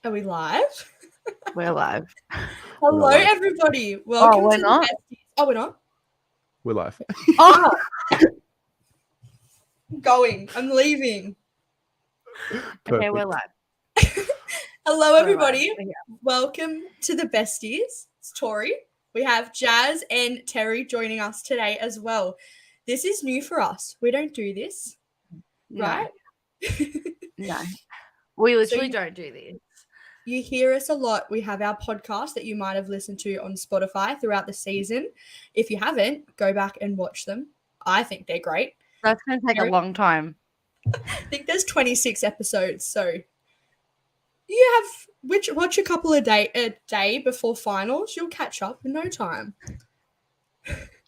Are we live? We're live. Hello, live. everybody. Welcome we're to not? the Besties. Oh, we're not? We're live. Oh. I'm going. I'm leaving. Okay, we're Perfect. live. Hello, We're everybody. live. Welcome to the Besties. It's Tori. We have Jazz and Terry joining us today as well. This is new for us. We don't do this, right? No. We literally you- don't do this. You hear us a lot. We have our podcast that you might have listened to on Spotify throughout the season. If you haven't, go back and watch them. I think they're great. That's going to take a long time. I think there's 26 episodes, so you have watch a couple a day before finals. You'll catch up in no time.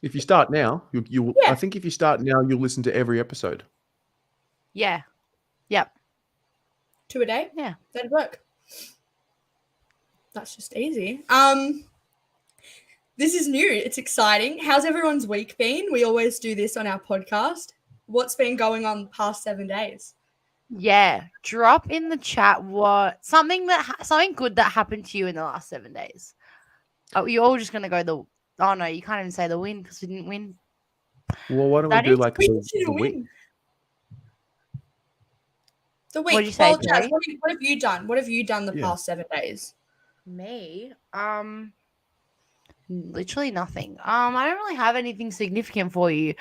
If you start now, you Yeah. I think if you start now, you'll listen to every episode. Yeah. Yep. 2 a day. Yeah. That'd work. That's just easy. This is new. It's exciting. How's everyone's week been? We always do this on our podcast. What's been going on the past 7 days? Yeah. Drop in the chat something good that happened to you in the last 7 days. Oh, you're all just gonna go oh no, you can't even say the win because we didn't win. Well, why don't That we do is- like We the didn't week? win. The week. What'd you say, Well, Jazz, Terry? what have you done? What have you done the Yeah. past 7 days? Me? Literally nothing. I don't really have anything significant for you.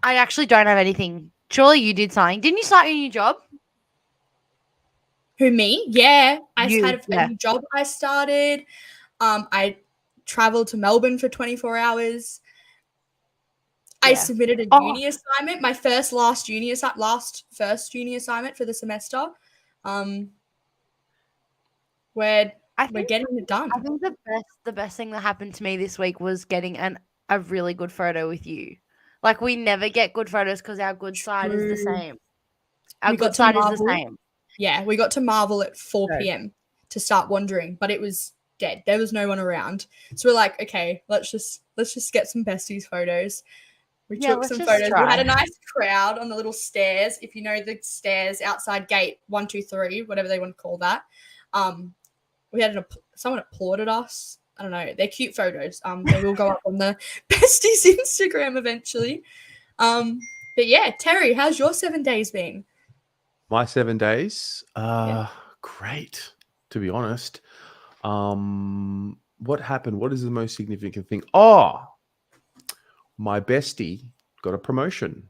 I actually don't have anything. Surely you did something. Didn't you start your new job? Who, me? Yeah. I You, had a new job I started. I traveled to Melbourne for 24 hours. I Yeah. submitted a Oh. uni assignment, my first uni assignment for the semester. We're getting it done. I think the best thing that happened to me this week was getting a really good photo with you. Like, we never get good photos because our good side is the same. Our good side is the same. Yeah, we got to Marvel at 4 Right. p.m. to start wandering, but it was dead. There was no one around. So we're like, okay, let's just get some besties photos. We took some photos. We had a nice crowd on the little stairs. If you know the stairs outside gate 1, 2, 3, whatever they want to call that. We had someone applauded us. I don't know. They're cute photos. They will go up on the Besties Instagram eventually. But yeah, Terry, how's your 7 days been? My 7 days? Yeah. Great, to be honest. What happened? What is the most significant thing? Oh, my bestie got a promotion.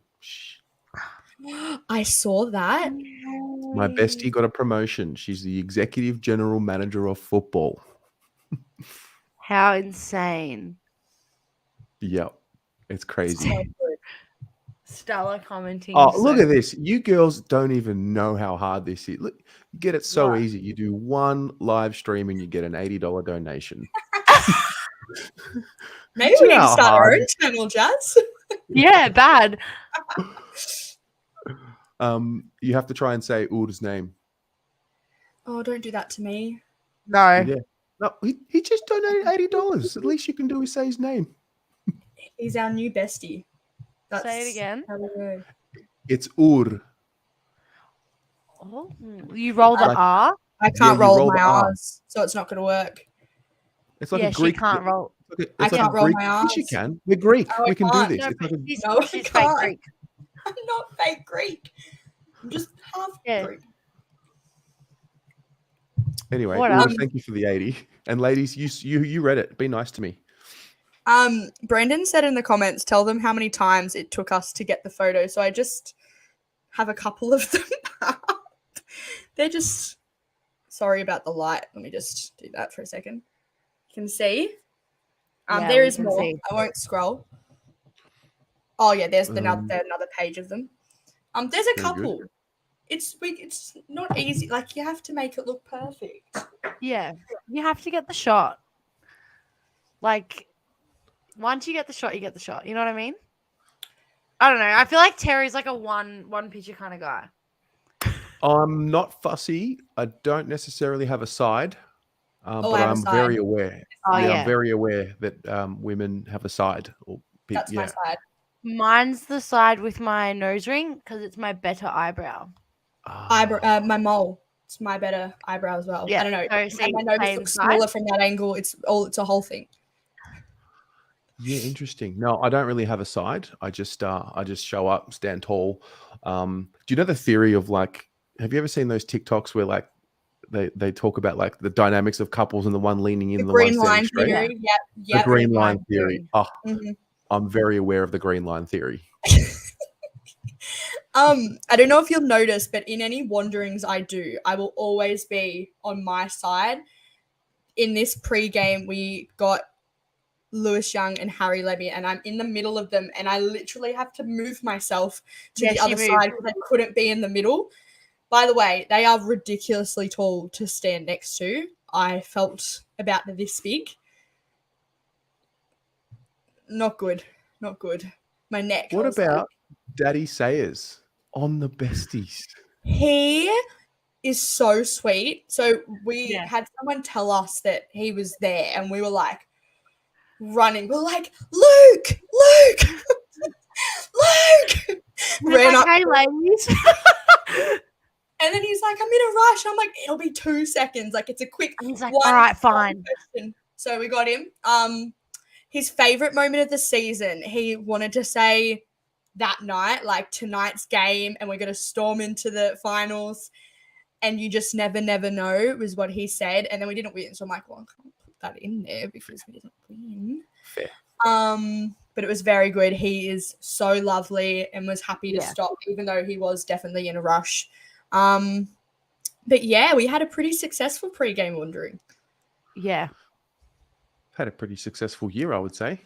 I saw that. My bestie got a promotion. She's the executive general manager of football. How insane. Yep. It's crazy. So good. Stella commenting. Oh, look at this. You girls don't even know how hard this is. Look, you get it so What? easy. You do one live stream and you get an $80 donation. Maybe we need to start our own channel, Jazz. Yeah, bad. You have to try and say Ur's name. Oh, don't do that to me. No. Yeah. No, he just donated $80. At least you can do is say his name. He's our new bestie. Say it again. How we go. It's Ur. Oh, you roll the R? I can't you roll roll my the R. R's, so it's not going to work. It's like Yeah, a Greek. she can't roll. I can't roll my Yes, you R's. can. We're Greek. No, I we can do can't. this. No, It's like a, she's, No, I she's fake can't. Greek. I'm not fake Greek. I'm just half Yeah. Greek. anyway, What Ur, else? thank you for the 80. And ladies, you read it. Be nice to me. Brendan said in the comments, tell them how many times it took us to get the photo. So I just have a couple of them up. They're just sorry about the light. Let me just do that for a second. You can see. Yeah, there we is can more. see. I won't scroll. Oh yeah, there's another page of them. There's a Very couple. good. It's not easy. Like you have to make it look perfect. Yeah, you have to get the shot. Like, once you get the shot, you get the shot. You know what I mean? I don't know. I feel like Terry's like a one picture kind of guy. I'm not fussy. I don't necessarily have a side, but I have a I'm side. very aware. Oh, yeah, yeah. I'm very aware that women have a side. That's my side. Mine's the side with my nose ring because it's my better eyebrow. My mole. It's my better eyebrow as well. Yeah. I don't know. So, My nose looks smaller from that angle. It's a whole thing. Yeah, interesting. No, I don't really have a side. I just show up, stand tall. Do you know the theory of like? Have you ever seen those TikToks where like they talk about like the dynamics of couples and the one leaning in, The and the one green standing line straight? theory. The green line theory. Oh, Mhm. I'm very aware of the green line theory. I don't know if you'll notice, but in any wanderings I do, I will always be on my side. In this pre-game, we got Lewis Young and Harry Levy, and I'm in the middle of them, and I literally have to move myself to the other side because I couldn't be in the middle. By the way, they are ridiculously tall to stand next to. I felt about this big. Not good. Not good. My neck. What about Daddy Sayers on the Besties? He is so sweet. So we had someone tell us that he was there, and we were like running. We're like, Luke, Luke. Ran up. Hey, ladies. And then he's like, I'm in a rush. I'm like, it'll be 2 seconds. Like, it's a quick and he's like, all right, fine. Question. So we got him. His favorite moment of the season, he wanted to say that night, like tonight's game, and we're going to storm into the finals. And you just never know was what he said. And then we didn't win. So I'm like, well, I can't put that in there because we didn't win. Fair. But it was very good. He is so lovely and was happy to stop, even though he was definitely in a rush. But yeah, we had a pretty successful pre-game wandering. Yeah. Had a pretty successful year, I would say.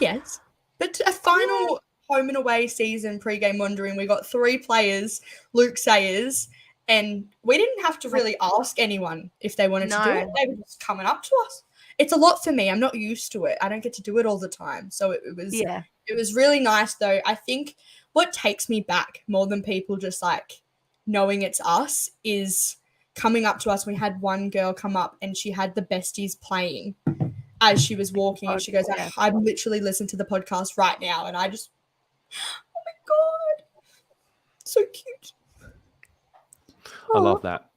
Yes. But a final home and away season pre-game wandering, we got 3 players, Luke Sayers, and we didn't have to really ask anyone if they wanted to do it. They were just coming up to us. It's a lot for me. I'm not used to it. I don't get to do it all the time. So it was really nice though. I think what takes me back more than people just like knowing it's us is coming up to us. We had one girl come up and she had the Besties playing as she was walking, and she goes, I'm literally listening to the podcast right now, and I just, oh my God, so cute. I love that.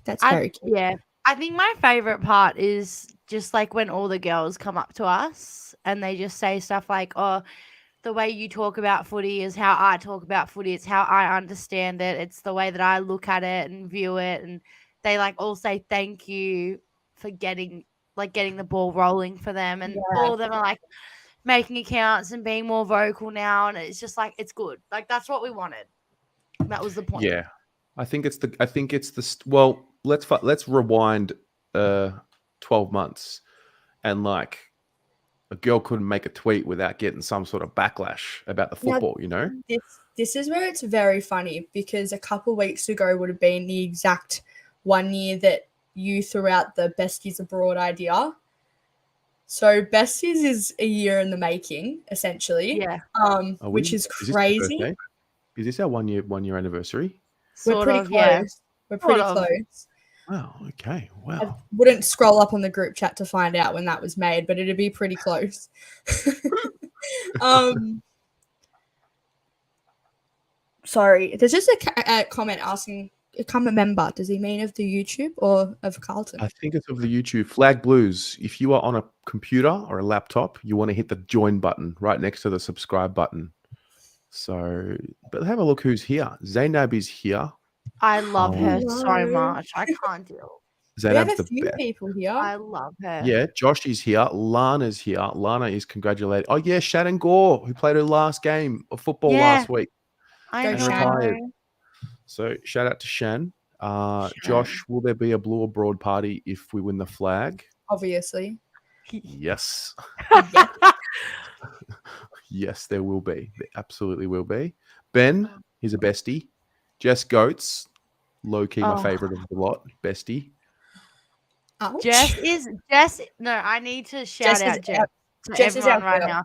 That's very cute. Yeah. I think my favorite part is just like when all the girls come up to us and they just say stuff like, oh, the way you talk about footy is how I talk about footy. It's how I understand it. It's the way that I look at it and view it. And they like all say thank you for getting the ball rolling for them. And all of them are like making accounts and being more vocal now. And it's just like, it's good. Like that's what we wanted. That was the point. Yeah. I think it's the well, let's rewind 12 months, and like a girl couldn't make a tweet without getting some sort of backlash about the football, you know? This is where it's very funny, because a couple of weeks ago would have been the exact 1 year that you threw out the Besties Abroad idea. So Besties is a year in the making, essentially. Yeah. Which is crazy. Is this our one year anniversary? We're pretty close. Yeah. We're pretty close. Wow. Okay. Wow. I wouldn't scroll up on the group chat to find out when that was made, but it'd be pretty close. Sorry. There's just a comment asking, a comment member, does he mean of the YouTube or of Carlton? I think it's of the YouTube. Flag Blues. If you are on a computer or a laptop, you want to hit the join button right next to the subscribe button. So, but have a look who's here. Zainab is here. I love her so much. I can't deal. Zainab's we have a few best. people here. I love her. Yeah, Josh is here. Lana's here. Lana is congratulated. Oh yeah, Shannon Gore, who played her last game of football last week. I know. Retired. So shout out to Shan. Josh, will there be a Blue Abroad party if we win the flag? Obviously. Yes. Yes, there will be. There absolutely will be. Ben, he's a bestie. Jess Goats, low key my favorite of the lot. Bestie. Ouch. Jess. No, I need to shout out Jess to everyone right now.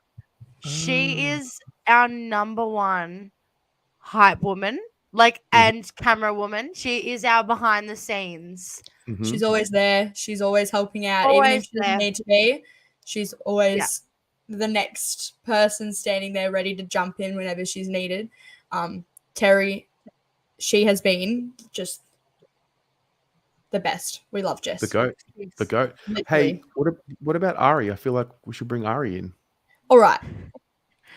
She is our number one hype woman, and camera woman. She is our behind the scenes. Mm-hmm. She's always there. She's always helping out. Even if she doesn't need to be, she's always the next person standing there ready to jump in whenever she's needed. Terry she has been just the best. We love Jess. The goat. The goat. Literally. Hey, what about Ari? I feel like we should bring Ari in. All right.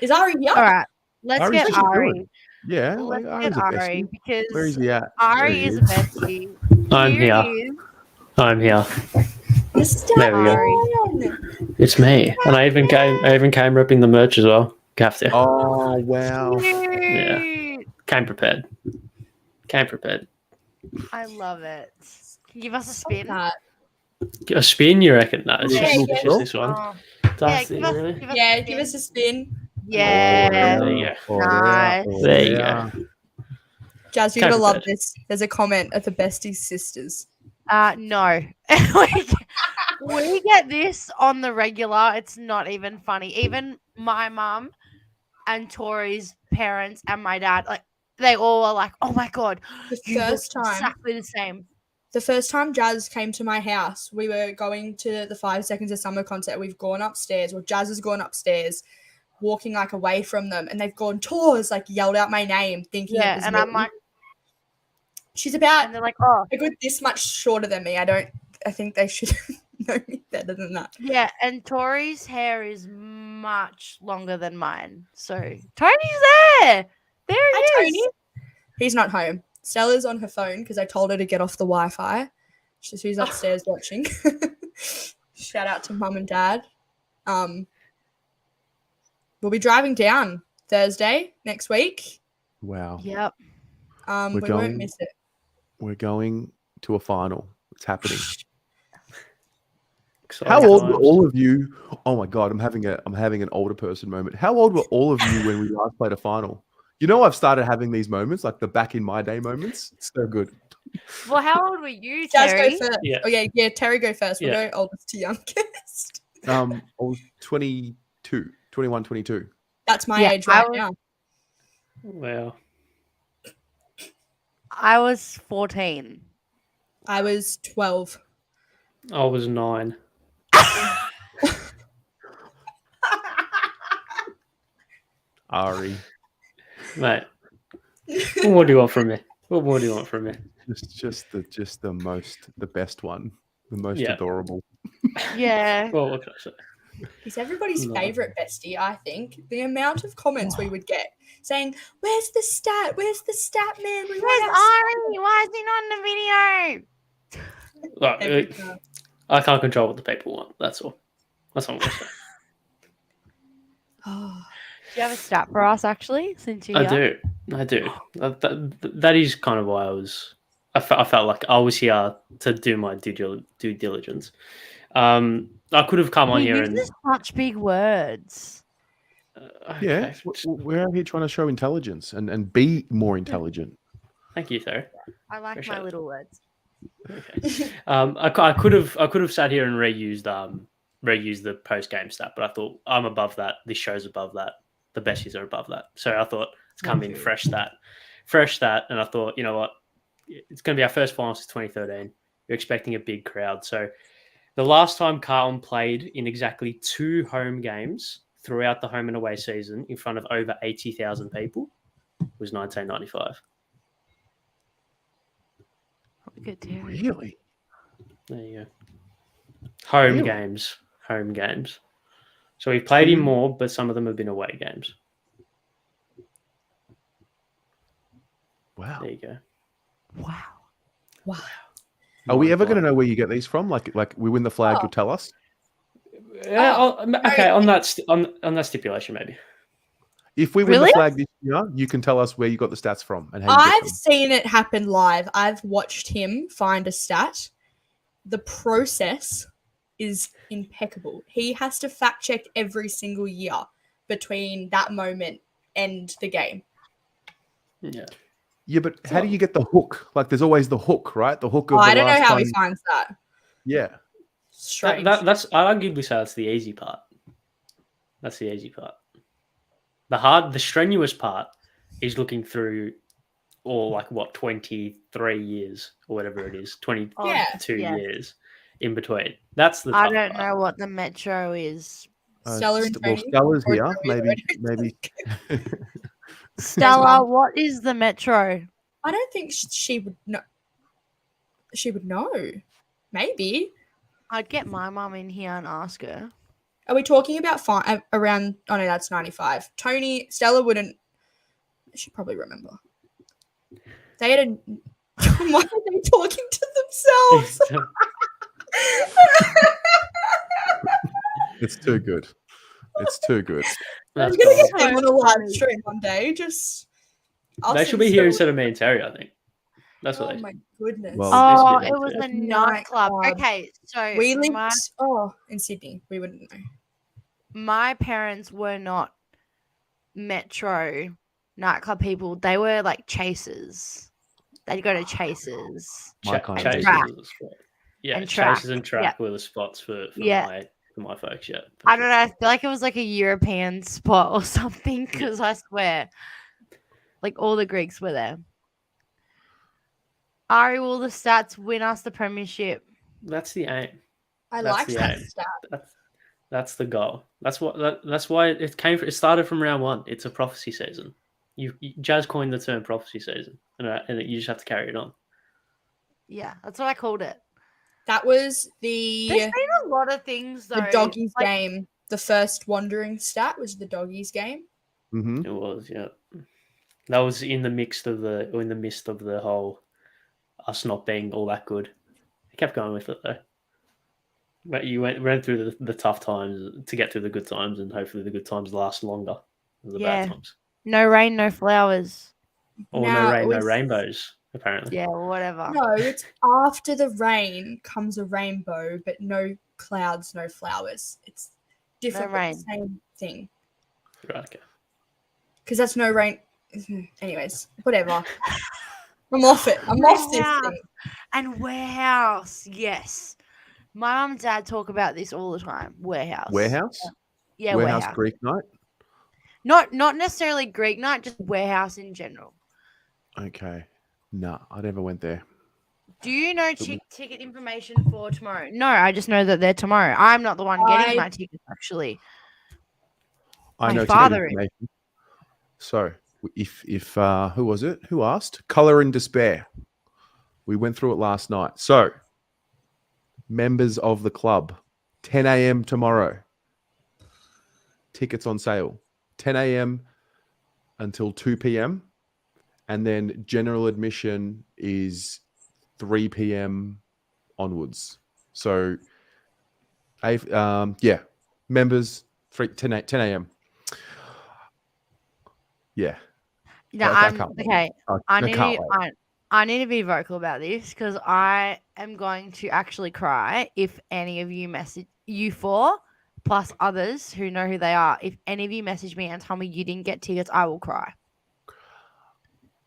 Is Ari here? All right. Let's Ari's get just Ari. good. Yeah, Let's Ari's get a Ari bestie. because Where is he at? Ari is a bestie. I'm here. He is. I'm here. There we go. It's me, and I even came ripping the merch as well. Gaffed it. Oh wow! Yeah. Came prepared. I love it. Can you give us a spin? A spin, you reckon? No, it's Yeah, just this one. Oh. That's Yeah, it, give us- really. give us a Yeah, spin. give us a spin. Yeah. There you go. Nice. There you go. Jazz, you're Came gonna love prepared. this. There's a comment of the Besties sisters. No. We get this on the regular. It's not even funny. Even my mum and Tori's parents and my dad, like they all are like, "Oh my god, The you look first time, exactly the same." the first time Jazz came to my house, we were going to the 5 Seconds of Summer concert. We've gone upstairs, or Jazz has gone upstairs, walking like away from them, and they've gone tours, like yelled out my name, thinking it Yeah, was and me. I'm like, She's about and they're like, "Oh, a good this much shorter than me. I think they should know me better than that. yeah." And Tori's hair is much longer than mine. So Tony's there. There he Hi, is. Tony. He's not home. Stella's on her phone because I told her to get off the Wi-Fi. She's upstairs watching. Shout out to mum and dad. We'll be driving down Thursday next week. Wow. Yep. We won't miss it. We're going to a final. It's happening. Exciting How old were times. all of you? Oh my god, I'm having an older person moment. How old were all of you when we last played a final? You know, I've started having these moments, like the back in my day moments. It's so good. Well, how old were you, Jazz, Terry? go first. Yeah. Oh yeah, Terry, go first. We'll Yeah. go oldest to youngest. I was 21, 22. That's my Yeah, age right I was- now. Wow. I was 14. I was 12. I was 9. Ari, Mate. What more do you want from me? What more do you want from me? just the best one, the most Yeah. adorable. Yeah. Well, what can I say? He's everybody's No. favorite bestie, I think. The amount of comments we would get saying, "Where's the stat? Where's the stat man? We Where's want our Ari? Why is he not in the video? Look, every time." I can't control what the people want. That's all. That's all I'm going to say. Oh, Do you have a stat for us, actually, since you're I here? do. That is kind of why I felt like I was here to do my due diligence. I could have come on He here and uses such big words. Yeah, okay. we're out here trying to show intelligence and be more intelligent. Thank you, Theo. I like Appreciate my it. little words. Okay. I could have sat here and reused the post game stat, but I thought I'm above that. This show's above that. The besties are above that. So I thought let's come in fresh stat, and I thought, you know what, it's going to be our first final since 2013. You're expecting a big crowd. So the last time Carlton played in exactly 2 home games throughout the home and away season in front of over 80,000 people was 1995. Good Terry. Really? There you go. Home Really? games. So we've played in more, but some of them have been away games. Wow. There you go. Wow. wow. Are we ever going to know where you get these from? Like we win the flag, Oh. you'll tell us. Yeah, Oh, okay. On that stipulation, maybe. If we win Really? the flag this year, you can tell us where you got the stats from and how you get I've them. seen it happen live. I've watched him find a stat. The process is impeccable. He has to fact check every single year between that moment and the game. Yeah. Yeah, but how do you get the hook? Like, there's always the hook, right? The hook of Oh, the I don't know last how time. he finds that. Yeah. Strange. That's I'd arguably say that's the easy part. That's the easy part. The strenuous part is looking through, or like what, 23 years or whatever it is, 22 Yeah. years in between. That's the. I tough don't part. know what the metro is. Stella and Well, Tony, Stella's or here. Tony's Maybe. already- Stella, mum. what is the metro? I don't think she would know. She would know. Maybe. I'd get my mum in here and ask her. Are we talking about around? Oh no, that's 95. Stella wouldn't. She'd probably remember. They had a. Why are they talking to themselves? It's too good. It's too good. I'm gonna get them on a live stream one day. They should be here instead of me and Terry, I think. That's what my goodness. Well, it was a nightclub. Okay, so we linked in Sydney. We wouldn't know. My parents were not metro nightclub people. They were like chasers. They'd go to chasers. Chasers track. Yeah, and track. Chasers and track were the spots for my folks. Yeah, I don't know. I feel like it was like a European spot or something because I swear, like all the Greeks were there. Ari, will the stats win us the premiership? That's the aim. I like that stat. That's the goal. That's why it came. It started from round 1. It's a prophecy season. Jazz coined the term prophecy season, and you just have to carry it on. Yeah, that's what I called it. That was the. There's been a lot of things though. The doggies game. The first wandering stat was the doggies game. Mm-hmm. It was, yeah. That was in the midst of the whole us not being all that good. I kept going with it though. But you ran through the tough times to get through the good times, and hopefully the good times last longer than the bad times. No rain, no flowers. Or no rain, no rainbows, apparently. Yeah, whatever. No, it's after the rain comes a rainbow, but no clouds, no flowers. It's different, but the same thing. Right, okay. Because that's no rain. Anyways, whatever. I'm off it. I'm off this thing. And warehouse, yes. My mum and dad talk about this all the time. Warehouse. Yeah, warehouse. Greek night? Not necessarily Greek night, just warehouse in general. Okay. No, I never went there. Do you know ticket information for tomorrow? No, I just know that they're tomorrow. I'm not the one getting my tickets, actually. I know ticket information. So, if who was it? Who asked? Color and Despair. We went through it last night. So, members of the club, 10 a.m. tomorrow. Tickets on sale, 10 a.m. until 2 p.m. And then general admission is 3 p.m. onwards. So, members, 10 a.m. Yeah. No, okay. I need to be vocal about this because I am going to actually cry if any of you message you four plus others who know who they are. If any of you message me and tell me you didn't get tickets, I will cry.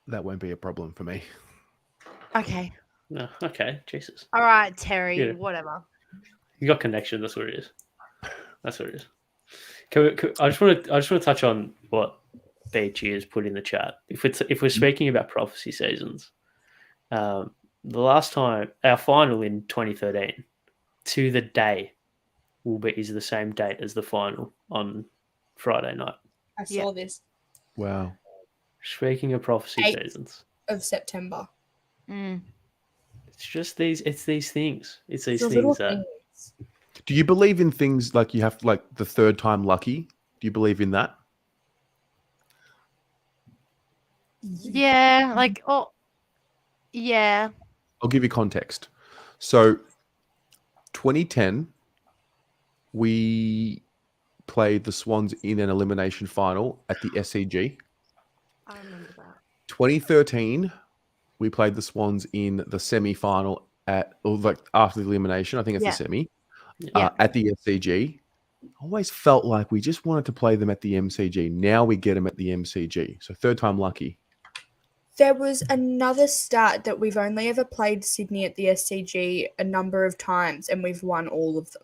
That won't be a problem for me. Okay. No, okay, Jesus. All right, Terry, whatever. You got connection. That's what it is. That's what it is. I just want to touch on what BG has put in the chat. If we're speaking about prophecy seasons, the last time our final in 2013 to the day is the same date as the final on Friday night. I saw this. Wow. Speaking of prophecy seasons of September. It's just these things. It's these things that. Do you believe in things like you have like the third time lucky? Do you believe in that? Yeah, yeah. I'll give you context. So 2010, we played the Swans in an elimination final at the SCG. I remember that. 2013, we played the Swans in the semi-final after the elimination. I think it's the semi at the SCG. Always felt like we just wanted to play them at the MCG. Now we get them at the MCG. So third time lucky. There was another stat that we've only ever played Sydney at the SCG a number of times, and we've won all of them.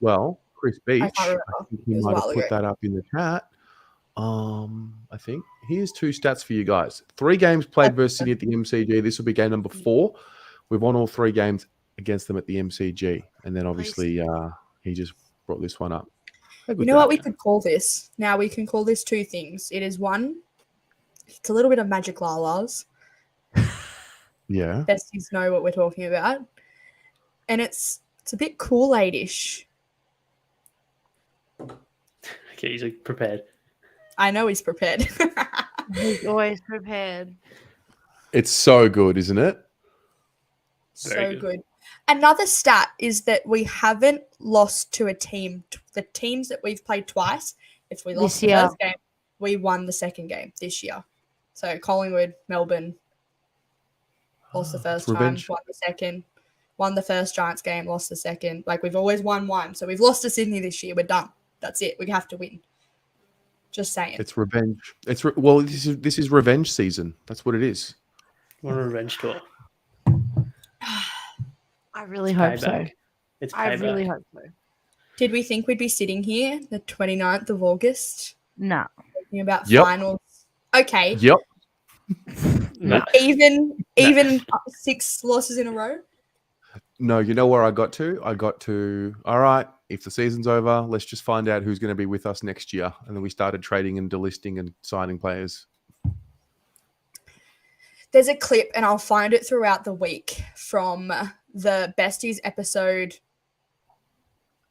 Well, Chris Beach, I think he might have put that up in the chat. I think here's 2 stats for you guys. 3 games played versus Sydney at the MCG. This will be game number 4. We've won all 3 games against them at the MCG, and then obviously he just brought this one up. You know what we could call this? Now we can call this 2 things. It is 1. It's a little bit of magic la-las. Yeah. Besties know what we're talking about. And it's a bit Kool-Aid-ish. Okay, he's like prepared. I know he's prepared. He's always prepared. It's so good, isn't it? So good. Another stat is that we haven't lost to a team. The teams that we've played twice, if we lost the first game, we won the second game this year. So Collingwood, Melbourne, lost the first time, won the second, won the first Giants game, lost the second. Like, we've always won one. So we've lost to Sydney this year. We're done. That's it. We have to win. Just saying. It's revenge. Well, this is revenge season. That's what it is. What a revenge tour. I really hope so. It's payback. I really hope so. Did we think we'd be sitting here the 29th of August? No. Talking about finals. Okay. Yep. No. Even 6 losses in a row? No, you know where I got to? All right, if the season's over, let's just find out who's going to be with us next year. And then we started trading and delisting and signing players. There's a clip, and I'll find it throughout the week, from the Besties episode.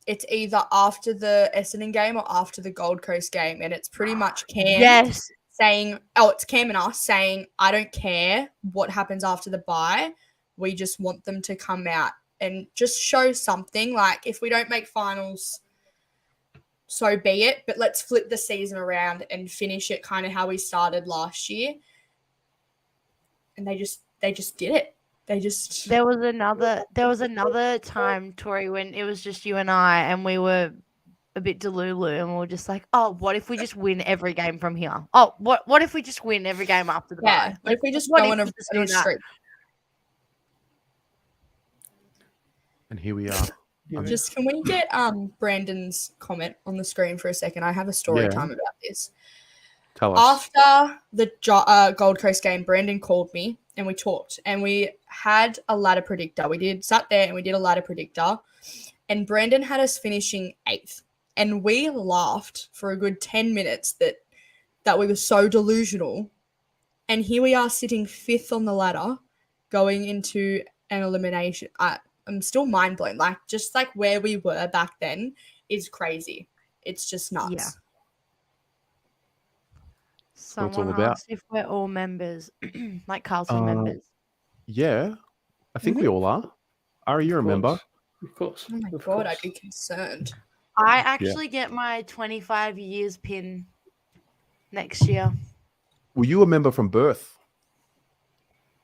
It's either after the Essendon game or after the Gold Coast game, and it's pretty much Cam saying, it's Cam and us saying, I don't care what happens after the bye. We just want them to come out and just show something. Like, if we don't make finals, so be it, but let's flip the season around and finish it kind of how we started last year. And they just did it. There was another time, Tori, when it was just you and I, and we were a bit delulu, and we were just like, oh, what if we just win every game from here? Oh, what if we just win every game after the bye? What if we just go on a streak? And here we are. Just, can we get Brandon's comment on the screen for a second? I have a story time about this. Tell us. After the Gold Coast game, Brandon called me and we talked, and we had a ladder predictor. Sat there and we did a ladder predictor, and Brandon had us finishing 8th, and we laughed for a good 10 minutes that we were so delusional. And here we are sitting 5th on the ladder, going into an elimination. I'm still mind blown. Like, just like where we were back then is crazy. It's just nuts. Yeah. Someone asked if we're all members, like Carlton members. Yeah, I think we all are. Ari, you're a member. Of course. Oh my God, I'd be concerned. I actually get my 25 years pin next year. Were you a member from birth?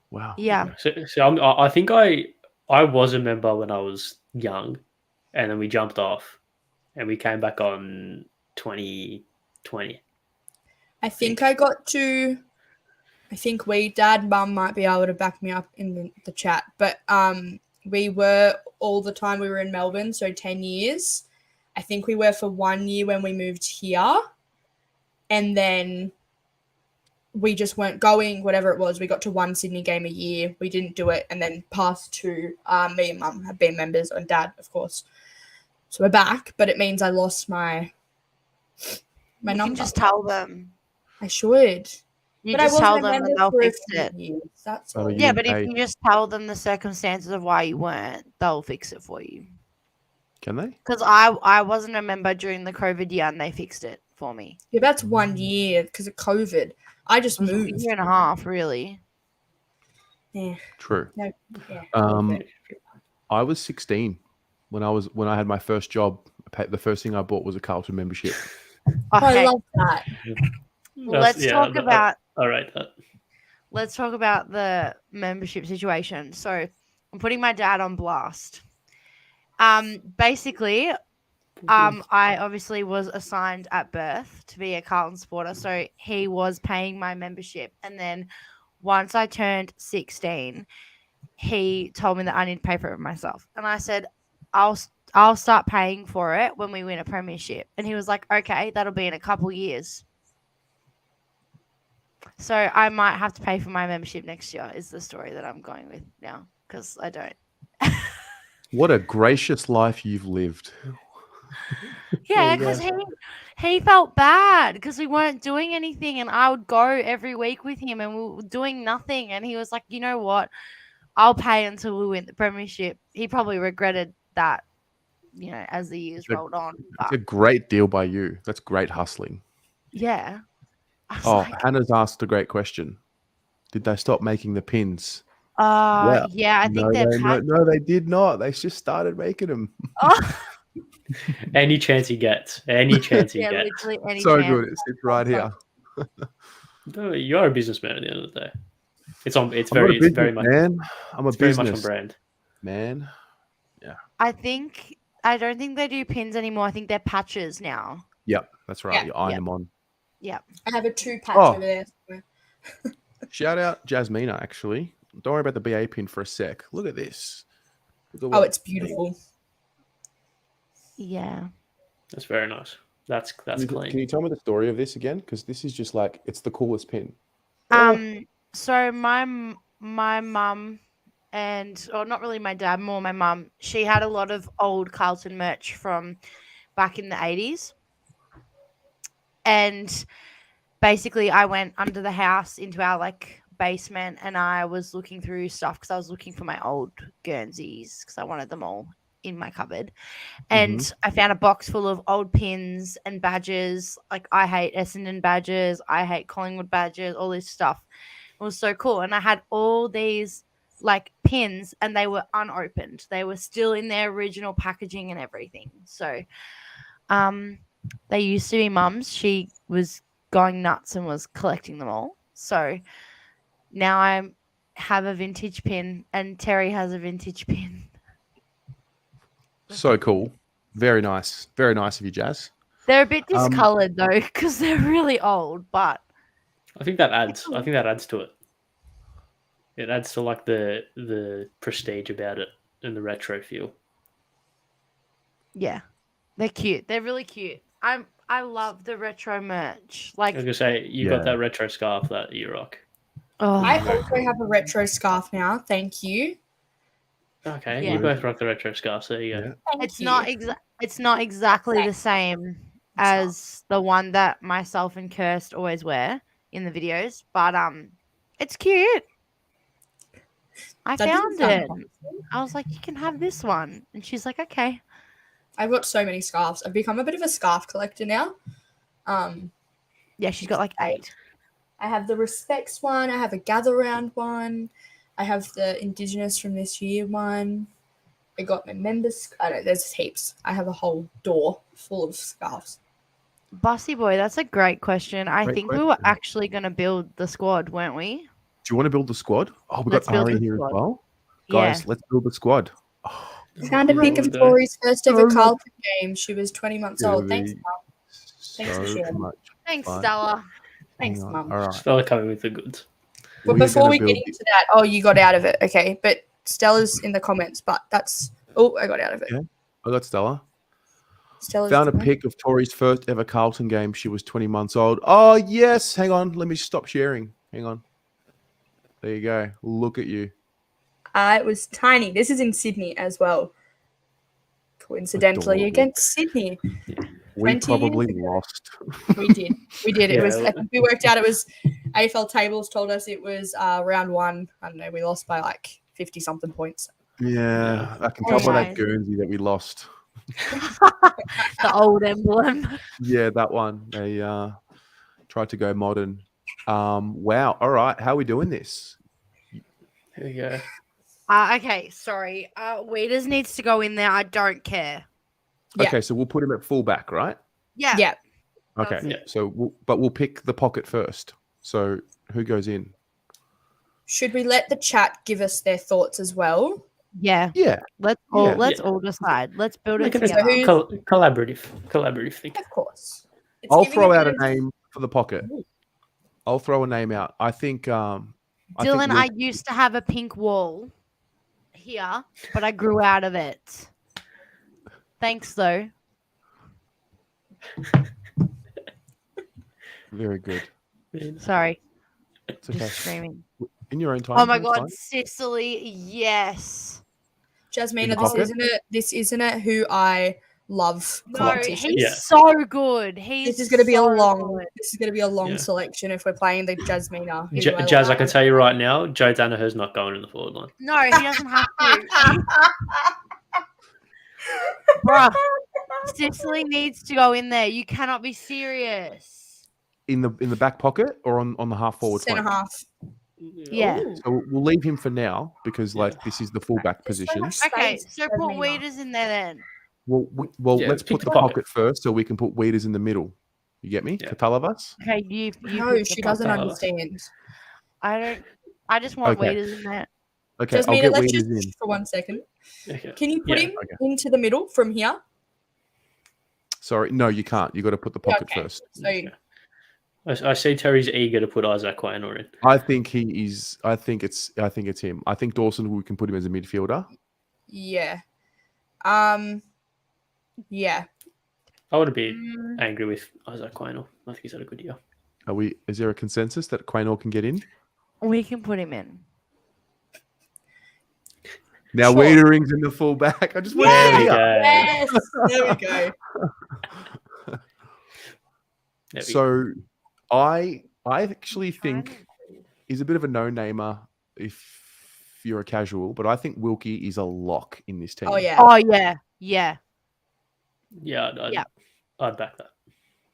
Wow. Yeah. So I think I was a member when I was young, and then we jumped off, and we came back on 2020. I think Dad, Mum might be able to back me up in the chat, but we were all the time we were in Melbourne, so 10 years. I think we were for 1 year when we moved here, and then we just weren't going, whatever it was. We got to 1 Sydney game a year. We didn't do it, and then past 2, me and Mum have been members, and Dad, of course. So we're back, but it means I lost my number. You can just tell them. I should. But just tell them and they'll fix it. That's all. Yeah, but if you just tell them the circumstances of why you weren't, they'll fix it for you. Can they? Because I wasn't a member during the COVID year, and they fixed it for me. Yeah, that's 1 year because of COVID. I just moved. A year and a half, really. Yeah. True. No, yeah. I was 16 when I had my first job. The first thing I bought was a Carlton membership. Okay. I love that. Let's talk about that. Let's talk about the membership situation. So I'm putting my dad on blast. Basically, I obviously was assigned at birth to be a Carlton supporter, so he was paying my membership. And then once I turned 16, he told me that I need to pay for it myself. And I said, I'll start paying for it when we win a premiership. And he was like, okay, that'll be in a couple years. So I might have to pay for my membership next year is the story that I'm going with now, because I don't. What a gracious life you've lived. Yeah, because he felt bad because we weren't doing anything, and I would go every week with him, and we were doing nothing. And he was like, you know what? I'll pay until we win the premiership. He probably regretted that, as the years rolled on. It's a great deal by you. That's great hustling. Yeah. Hannah's asked a great question. Did they stop making the pins? Yeah, I think no, they did not. They just started making them. Oh. Any chance he gets. Any chance he gets. Literally any So chance. good. It's right here. You are a businessman at the end of the day. It's very much, man. I'm a very much on business brand. man. Yeah. I don't think they do pins anymore. I think they're patches now. Yep, that's right. Yeah. You iron them on. Yep. I have a 2-patch over there somewhere. Shout out Jasmina, actually. Don't worry about the BA pin for a sec. Look at this. It's beautiful. Yeah. That's very nice. That's clean. Can you tell me the story of this again? Because this is just like, it's the coolest pin. So my mum not really my dad, more my mum, she had a lot of old Carlton merch from back in the 80s. And basically I went under the house into our basement, and I was looking through stuff because I was looking for my old Guernseys because I wanted them all in my cupboard. And I found a box full of old pins and badges. I hate Essendon badges. I hate Collingwood badges, all this stuff. It was so cool. And I had all these pins, and they were unopened. They were still in their original packaging and everything. So they used to be mum's. She was going nuts and was collecting them all. So now I have a vintage pin, and Terry has a vintage pin. So cool. Very nice. Very nice of you, Jazz. They're a bit discolored though, because they're really old, but I think that adds to it. It adds to the prestige about it and the retro feel. Yeah. They're cute. They're really cute. I love the retro merch. I was gonna say you got that retro scarf that you rock. Oh. I also have a retro scarf now. Thank you. Okay, you both rock the retro scarf. So there you go. Yeah. It's not exactly the same as the one that myself and Kirst always wear in the videos, but it's cute. I found it. I was like, you can have this one, and she's like, okay. I've got so many scarves. I've become a bit of a scarf collector now. Yeah, she's got 8. I have the Respects one. I have a Gather Round one. I have the Indigenous from this year one. I got my members. I don't know, there's heaps. I have a whole door full of scarves. Bossy boy, that's a great question. I think we were actually going to build the squad, weren't we? Do you want to build the squad? Oh, we got Ari here as well. Guys, let's build the squad. Oh, found a pic of Tori's first ever Carlton game. She was 20 months old. Thanks, Mum. Thanks for sharing. Thanks, Stella. Thanks, Mum. All right. Stella coming with the goods. But before we get into that, you got out of it. Okay, but Stella's in the comments, but that's... Oh, I got out of it. Yeah, I got Stella. Stella's found a pic of Tori's first ever Carlton game. She was 20 months old. Oh, yes. Hang on. Let me stop sharing. Hang on. There you go. Look at you. It was tiny. This is in Sydney as well. Coincidentally, against Sydney. Yeah. We probably lost. We did. It was. I think we worked out. It was AFL tables told us it was round 1. I don't know. We lost by 50 something points. Yeah, I can tell by that Guernsey that we lost. The old emblem. Yeah, that one. They tried to go modern. Wow. All right. How are we doing this? Here we go. Okay, sorry. Weeders needs to go in there. I don't care. Okay, so we'll put him at fullback, right? Yeah. Yeah. Okay. Yeah. So, we'll pick the pocket first. So, who goes in? Should we let the chat give us their thoughts as well? Yeah. Yeah. Let's all decide. Let's build it together. Collaborative thing. Of course. I'll throw out a name for the pocket. I'll throw a name out. I think Dylan, I used to have a pink wall here, but I grew out of it. Thanks, though. Very good. Sorry. It's okay. Just screaming. In your own time. Oh my God, Sicily, yes. Jasmina, this isn't it who I love No, competition. he's so good. This is going to be so a long. good. This is going to be a long selection if we're playing the Jasmina. Jazz, I can tell you right now, Joe Danaher's not going in the forward line. No, he doesn't have to. Bruh, Sicily needs to go in there. You cannot be serious. In the back pocket or on the half forward Centre flank? half. Yeah. Ooh. So we'll leave him for now because this is the fullback There's so position. much Okay, space, so put Jasmina. Weeders in there then. Well, Yeah, let's pick put the the pocket pocket. first so we can put Weeders in the middle. You get me? Yeah. Katalavas? Okay, you No, pick the she doesn't pocket. understand. I just want Okay. Weeders in there. Okay, I'll Jasmina, get let's Weeders just in. for 1 second. Okay. Can you put Yeah. him into the middle from here? Sorry, no, you can't. You got to put the pocket Okay. first. So I see Terry's eager to put Isaac Quaynor in. I think he is. I think it's him. I think Dawson. We can put him as a midfielder. yeah, yeah. I wouldn't be angry with Isaac Quaynor. I think he's had a good year. Is there a consensus that Quaynor can get in? We can put him in. Now Sure. Wiedering's in the full back. I just want There we to go. Yes, there we go. There we go. So I actually think he's a bit of a no-namer if you're a casual, but I think Wilkie is a lock in this team. Oh yeah. Oh yeah, yeah. Yeah, I'd back that.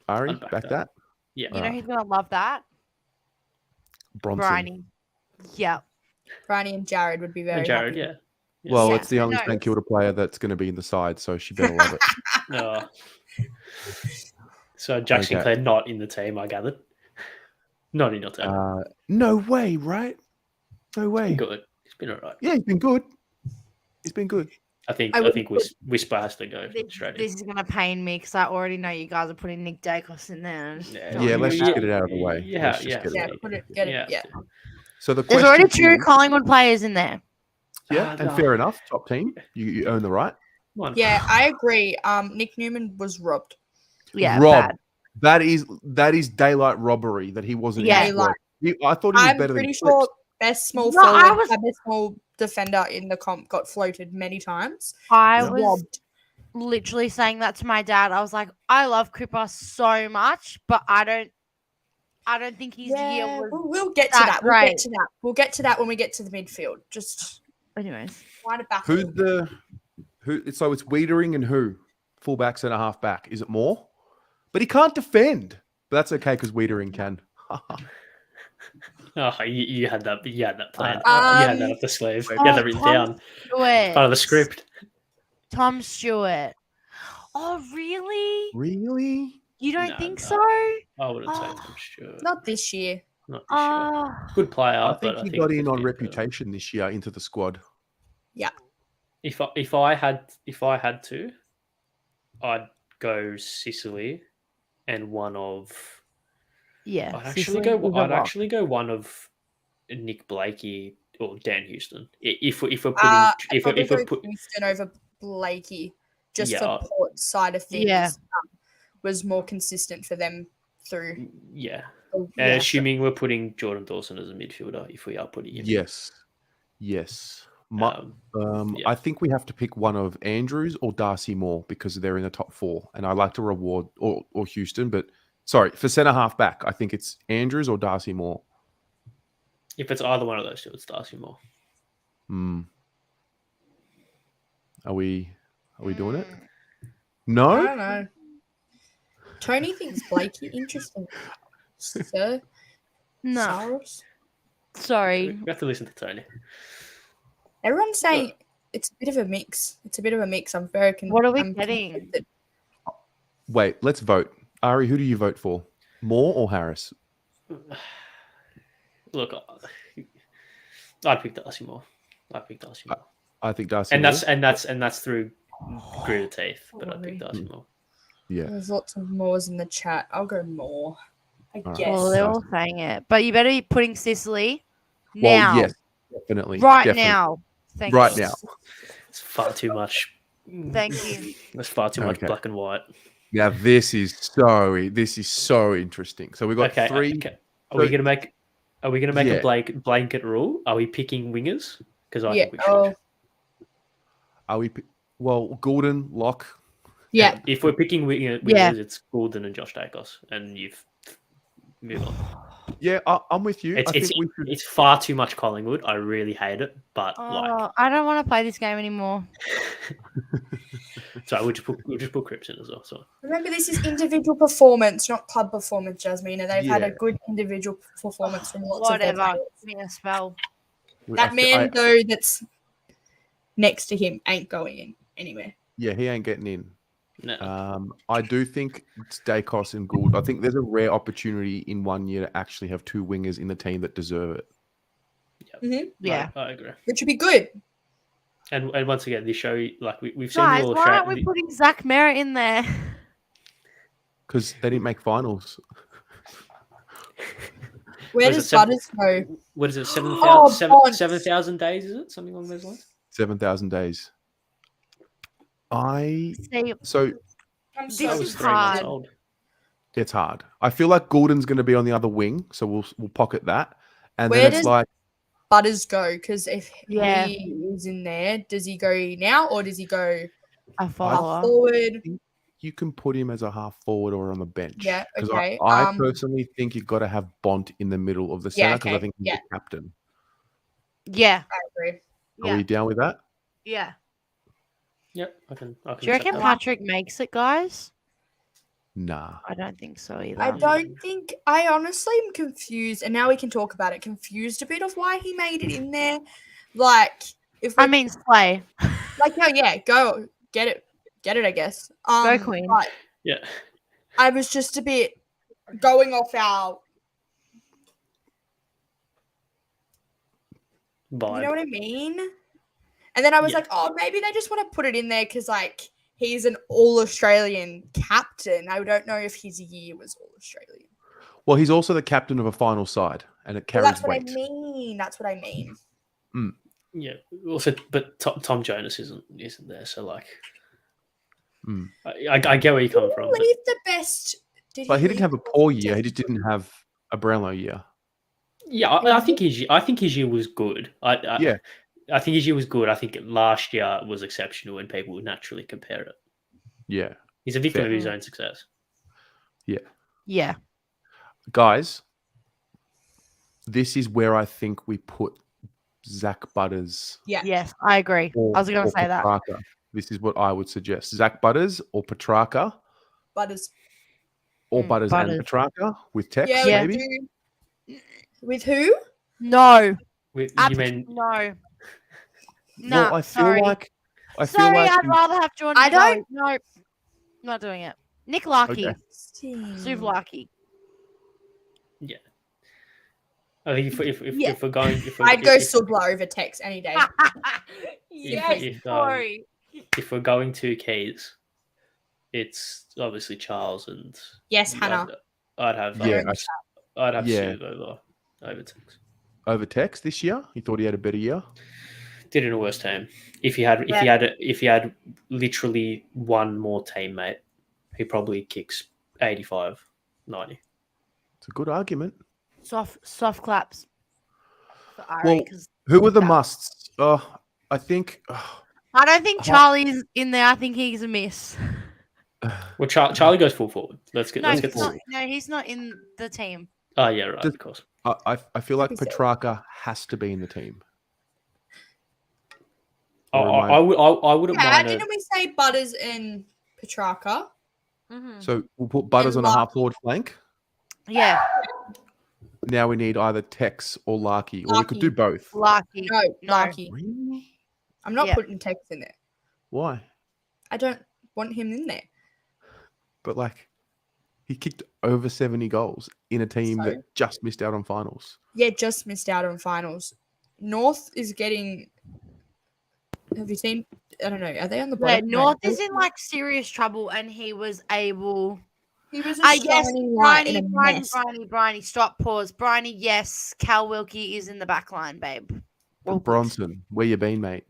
Ari, I'd back back that. that. Yeah. You know who's gonna love that? Bronson. Bryony. Yeah. Bryony and Jared would be very And Jared, happy. yeah. Well, Yeah, it's the only no. St Kilda player that's going to be in the side, so she better love it. No. So Jack Okay. Sinclair not in the team, I gathered. Not in your team. No way, right? No way. Good. He's been all right. Yeah, he's been good. He's been good. I think I Whisper has to go straight in. This is gonna pain me because I already know you guys are putting Nick Dacos in there. and I just don't Yeah, want let's to just do get that. it out of the way. Yeah, Let's just yeah. get it Yeah, out of the put way. it, get it. Yeah. So the There's already question 2 is- Collingwood players in there. Yeah, and fair enough. Top team. You earn the right. Yeah, I agree. Nick Newman was robbed. Yeah, Rob. bad. That is daylight robbery that he wasn't. Yeah. in the squad. I thought he was I'm better pretty than sure Clips. best small No, I forward, was- best small defender in the comp got floated many times. I Yeah. was Robbed. literally saying that to my dad. I was like, I love Cripper so much, but I don't think his year Yeah, was. we'll get to that that. We'll get great. to that. We'll get to that when we get to the midfield. Just Anyways, wind it back. a Who's little bit. who? So it's Wiedering and who? Fullback, centre half back. Is it more? But he can't defend. But that's okay because Wiedering can. Oh, you had that. You had that plan. Um, you had that up the sleeve. You had that written down. Stewart. Part of the script. Tom Stewart. Oh, really? Really? You don't No, think no. so? I wouldn't say Oh. Tom Stewart. Not this year. Not for sure. Good player. I think but he got in could on be better. reputation this year into the squad. If I had to, I'd go Sicily, and one of. Yeah. I'd Sicily was a lock. actually go one of Nick Blakey or Dan Houston. If we're putting if we're put Houston over Blakey, just Yeah. for Port's side of things, Yeah. was more consistent for them through. yeah. Yeah. Assuming we're putting Jordan Dawson as a midfielder, if we are putting him, Yes. yeah. I think we have to pick one of Andrews or Darcy Moore because they're in the top 4. And I like to reward or Houston, but sorry, for centre half back, I think it's Andrews or Darcy Moore. If it's either one of those two, it's Darcy Moore. Are we doing it? I No? don't know. Tony thinks Blakey interesting. Sir, No. Saros? Sorry. We have to listen to Tony. Everyone's saying it's a bit of a mix. I'm very What are we I'm getting? conflicted. Wait, let's vote. Ari, who do you vote for? Moore or Harris? Look, I'd pick Darcy Moore. I think Darcy And Moore. that's through gritted teeth. But I pick Darcy Moore. Yeah. There's lots of Moores in the chat. I'll go more. I All right. guess. Well, they're all saying it. But you better be putting Sicily Well, now. yes, definitely. Right definitely. now. Thank Right you. now. It's far too much. Thank you. That's far too much Okay. black and white. Now this is so interesting. So we've got Okay. 3. Okay. Are we gonna make Yeah. a blanket rule? Are we picking wingers? Because I Yeah. think we should. Oh, Are we? Well, Gordon, Locke. Yeah. And if we're picking wingers, it's Gordon and Josh Dacos, and you've moved on. Yeah, I'm with you. It's far too much Collingwood. I really hate it, but I don't want to play this game anymore. So we'll just put Crips in as well. So remember, this is individual performance, not club performance, Jasmine. And they've had a good individual performance from lots of their players. Give me a spell. That man, though, that's next to him ain't going in anywhere. Yeah, he ain't getting in. no. I do think it's Dacos and Gould. I think there's a rare opportunity in 1 year to actually have two wingers in the team that deserve it. Yep. Mm-hmm. Yeah, I agree. Which would be good. And once again, this show, like we've seen guys, the little why aren't we putting Zach Merritt in there? Because they didn't make finals. Where does Butters go? What is it? 7,000 days? Is it something along those lines? 7,000 days. This is hard. It's hard. I feel like Gordon's going to be on the other wing, so we'll pocket that. And Where then it's does like Butters go? Because if he is in there, does he go now or does he go a follower forward? You can put him as a half forward or on the bench. Yeah, okay. I personally think you've got to have Bont in the middle of the center because I think he's the captain. Yeah, I agree. Are we down with that? Yeah. Yep, I can. Do you reckon Patrick makes it, guys? Nah. I don't think so either. I honestly am confused, and now we can talk about it. Confused a bit of why he made it in there. Like, Slay. Like, no, yeah, go get it, I guess. Go Queen. Yeah. I was just a bit going off our vibe. You know what I mean? And then I was like, oh, maybe they just want to put it in there because, like, he's an all-Australian captain. I don't know if his year was all-Australian. Well, he's also the captain of a final side, and it carries weight. That's what I mean. Mm. Yeah. Also, but Tom Jonas isn't there, so like, I get where you're coming from. Leave the best. But he didn't have a poor year. He just didn't have a Brownlow year. Yeah, I think his year was good. I think his year was good. I think last year was exceptional, and people would naturally compare it. Yeah, he's a victim of his own success. Yeah. Yeah. Guys, this is where I think we put Zach Butters. Yeah. Yes, I agree. I was going to say Petrarca. that. This is what I would suggest. Zach Butters or Petrarca. Butters. Or Butters and Petrarca with Tex, maybe? With who? No. You mean... No. No, well, I feel like I'd rather have Jordan. I don't. No, not doing it. Nick Larkey. Okay. Suv Larkey. Yeah. I think if we're going, I'd go Subla over Tex any day. Sorry. If we're going two keys, it's obviously Charles and Hannah. I'd have Suv over Tex. Over Tex this year? He thought he had a better year? Did in a worse team. If he had literally one more teammate, he probably kicks 85, 90. It's a good argument. Soft claps. For Ari, well, who were the musts? I think. I don't think Charlie's in there. I think he's a miss. Well, Charlie goes full forward. Let's get. No, he's not in the team. Oh yeah, right. Of course. I feel like Petrarca has to be in the team. I wouldn't mind. Didn't we say Butters and Petrarca? Mm-hmm. So we'll put Butters on a half forward flank. Yeah. Now we need either Tex or Larkey, or we could do both. Larkey. No, Larkey. Really? I'm not putting Tex in there. Why? I don't want him in there. But like, he kicked over 70 goals in a team that just missed out on finals. Yeah, just missed out on finals. North is getting. Have you seen? I don't know. Are they on the bottom? Yeah, North is in like serious trouble, and he was able. He was. Yes, Bryony. Stop. Pause. Bryony. Yes, Cal Wilkie is in the back line, babe. Well, Bronson, where you been, mate?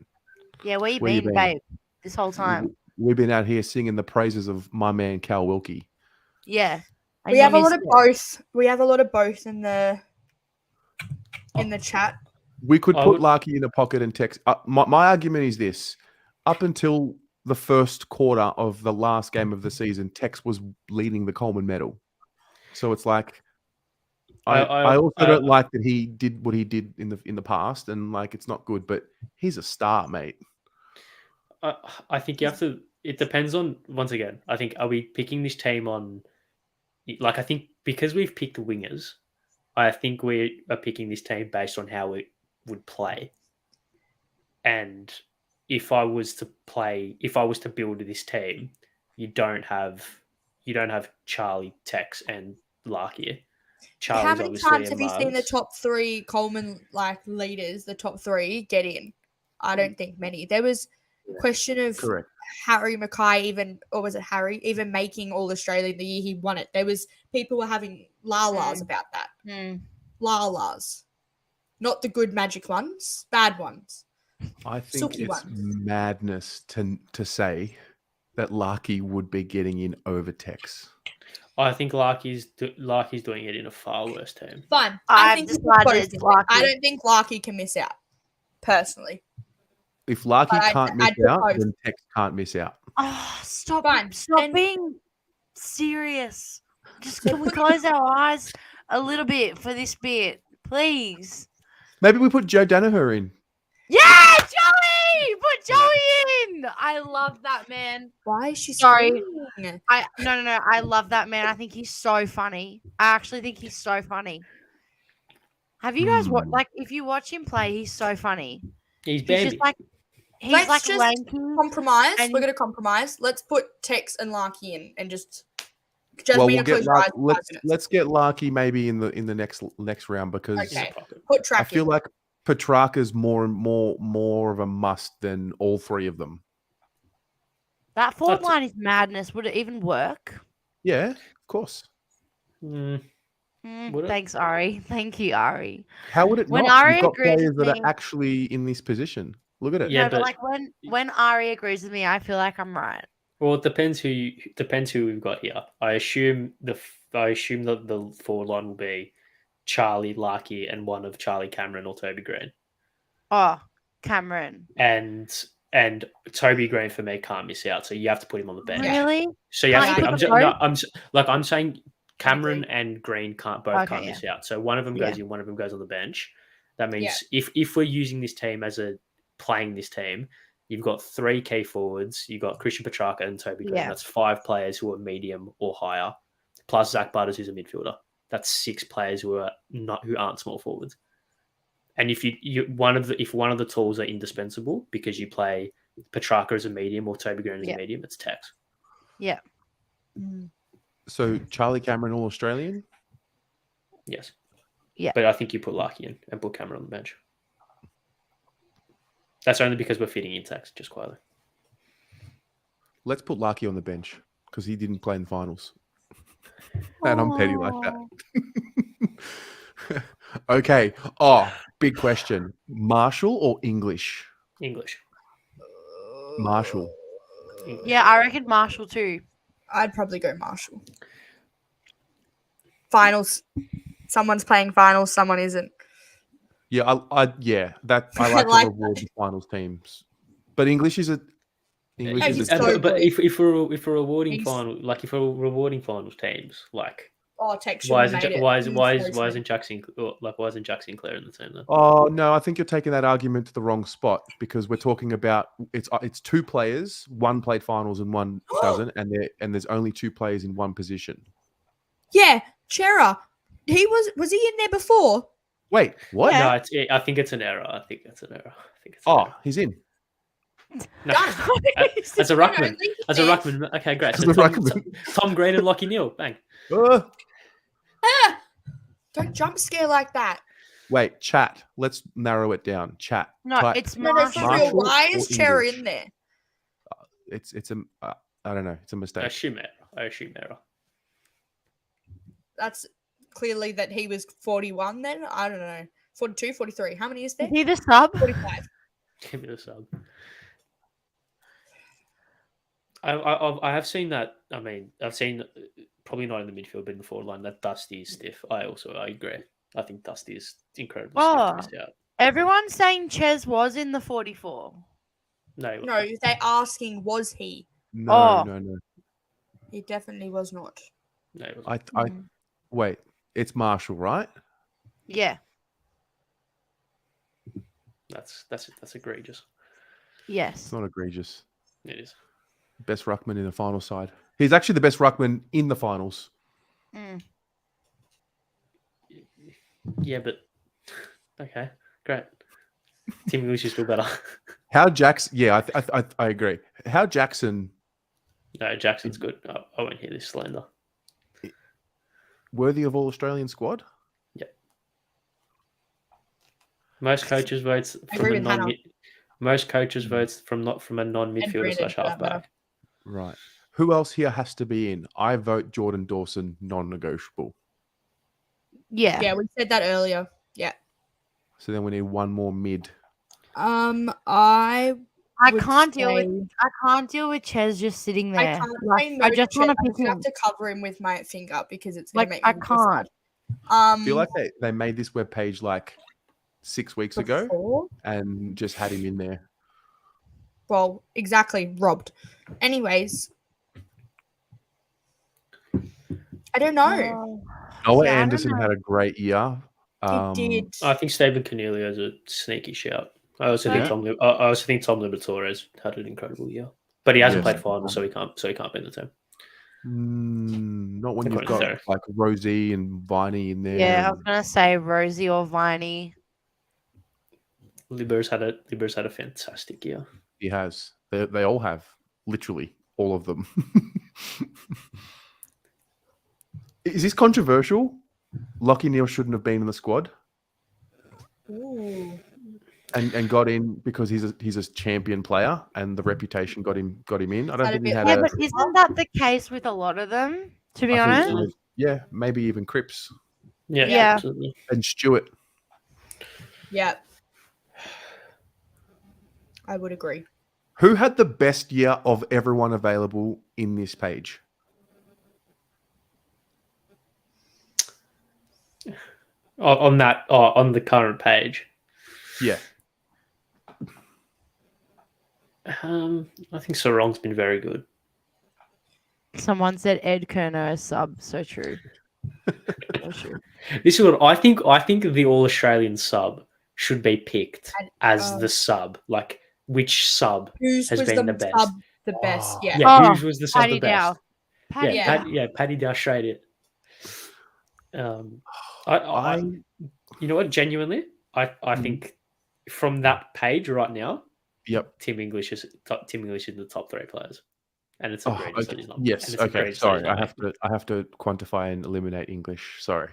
Yeah, where you been, babe? This whole time. We've been out here singing the praises of my man Cal Wilkie. Yeah, we have a lot of both. We have a lot of both in the chat. We could put Larkey in a pocket and Tex. My argument is this: up until the first quarter of the last game of the season, Tex was leading the Coleman medal. So it's like, I also don't like that he did what he did in the past, and like it's not good. But he's a star, mate. I think you have to. It depends on, once again. I think, are we picking this team on? Like, I think because we've picked wingers, I think we are picking this team based on how it would play. And if I was to build this team, you don't have Charlie, Tex, and Larky. How many times have you seen the top three Coleman leaders, the top three, get in? I don't think many. There was question of Harry Mackay even making All Australian the year he won it. There was people were having la-las about that. La-las. Not the good magic ones, bad ones. I think it's madness to say that Larky would be getting in over Tex. I think Larky's doing it in a far worse team. Fine. I don't think Larky can miss out, personally. If Larky can't miss out, then Tex can't miss out. Oh, stop being serious. Just can we close our eyes a little bit for this bit, please? Maybe we put Joe Danaher in. Yeah, Joey! Put Joey in! I love that man. Why is she sorry? screaming? No. I love that man. I think he's so funny. I actually think he's so funny. Have you guys watched? Like, if you watch him play, he's so funny. He's baby. Let's just compromise. We're going to compromise. Let's put Tex and Larky in and just we'll get let's get Larky maybe in the next round, because put Track I feel like Petrarca's more of a must than all three of them. That forward line is madness. Would it even work? Yeah, of course. Thanks, Ari. Thank you, Ari. How would it when not? Ari You've got players that are actually in this position. Look at it. Yeah, but like when Ari agrees with me, I feel like I'm right. Well, it depends who we've got here. I assume the forward line will be Charlie, Larky, and one of Charlie, Cameron, or Toby Green. Oh, Cameron. And Toby Green for me can't miss out, so you have to put him on the bench. Really? So you have to. I'm saying Cameron and Green can't miss out. So one of them goes in, one of them goes on the bench. That means if we're using this team playing this team, you've got 3 key forwards. You've got Christian Petrarca and Toby Green. That's 5 players who are medium or higher, plus Zach Butters, who's a midfielder. That's 6 players who aren't small forwards. And if one of the tools are indispensable because you play Petrarca as a medium or Toby Green as a medium, it's Tex. Yeah. So Charlie, Cameron, all Australian? Yes. Yeah. But I think you put Larky in and put Cameron on the bench. That's only because we're fitting in Tex, just quietly. Let's put Larky on the bench because he didn't play in the finals. And I'm petty like that. Okay. Oh, big question. Marshall or English? English. Marshall. English. Yeah, I reckon Marshall too. I'd probably go Marshall. Finals. Someone's playing finals, someone isn't. Yeah, I like to reward the finals teams. But English is a but if we're rewarding finals teams, like why isn't Jackson Sinclair in the team then? Oh no, I think you're taking that argument to the wrong spot, because we're talking about it's 2 players, one played finals and one doesn't, and there's only 2 players in one position. Yeah, Chera. Was he in there before? Wait, what? Yeah. No, I think it's an error. I think it's an error. He's in. No, as a ruckman. Okay, great. So Tom Green and Lockie Neal. Bang. Don't jump scare like that. Wait, chat. Let's narrow it down. Chat. No, it's Marshall. Why is Cherry in there? It's I don't know. It's a mistake. I assume error. That's clearly that he was 41 then. I don't know. 42, 43. How many is there? Is he the sub? 45. Give me the sub. I have seen that. I mean, I've seen probably not in the midfield, but in the forward line that Dusty is stiff. I agree. I think Dusty is incredibly stiff to miss out. Everyone's saying Ches was in the 44. No. No, they're asking, was he? No. He definitely was not. No. Wait. It's Marshall, right? Yeah. That's egregious. Yes. It's not egregious. It is. Best ruckman in the final side. He's actually the best ruckman in the finals. Yeah, but okay, great. Tim English is still better. How Jackson? Yeah, I agree. How Jackson? No, Jackson's good. I won't hear this slander. Worthy of all Australian squad. Yep. Most coaches votes from a non. Most coaches votes from not from a non-midfielder / halfback. Right. Who else here has to be in? I vote Jordan Dawson, non-negotiable. Yeah. Yeah, we said that earlier. Yeah. So then we need one more mid. I can't deal with Ches just sitting there. I just want to pick him. I have to cover him with my finger because it's gonna make me can't. I feel like they made this webpage like 6 weeks ago and just had him in there. Well, exactly, robbed. Anyways, I don't know. Noah Anderson had a great year. He did. I think Stephen Cornelio is a sneaky shout. I also think Tom Liberatores had an incredible year, but he hasn't played final, so he can't be in the team. Not when you've got like Rosie and Viney in there. Yeah, I was gonna say Rosie or Viney. Libers had a fantastic year. He has. They all have. Literally all of them. Is this controversial? Lachie Neale shouldn't have been in the squad. Ooh. And got in because he's a champion player and the reputation got him in. I don't think he had but isn't that the case with a lot of them, to be honest? Yeah, maybe even Cripps. Yeah. Absolutely. And Stewart. Yeah. I would agree. Who had the best year of everyone available in this page? On the current page. Yeah. I think Sarong's been very good. Someone said Ed Kerner as sub. So true. So true. This is what I think. I think the All Australian sub should be picked as the sub. Like which sub has been the best? Sub the best. Yeah. Yeah. Whose was the sub the best? Paddy Dow straight it. You know what? Genuinely, I think from that page right now. Yep. Tim English is in the top 3 players, and it's outrageous that he's not. Yes. Okay. Sorry, I have to quantify and eliminate English. Sorry,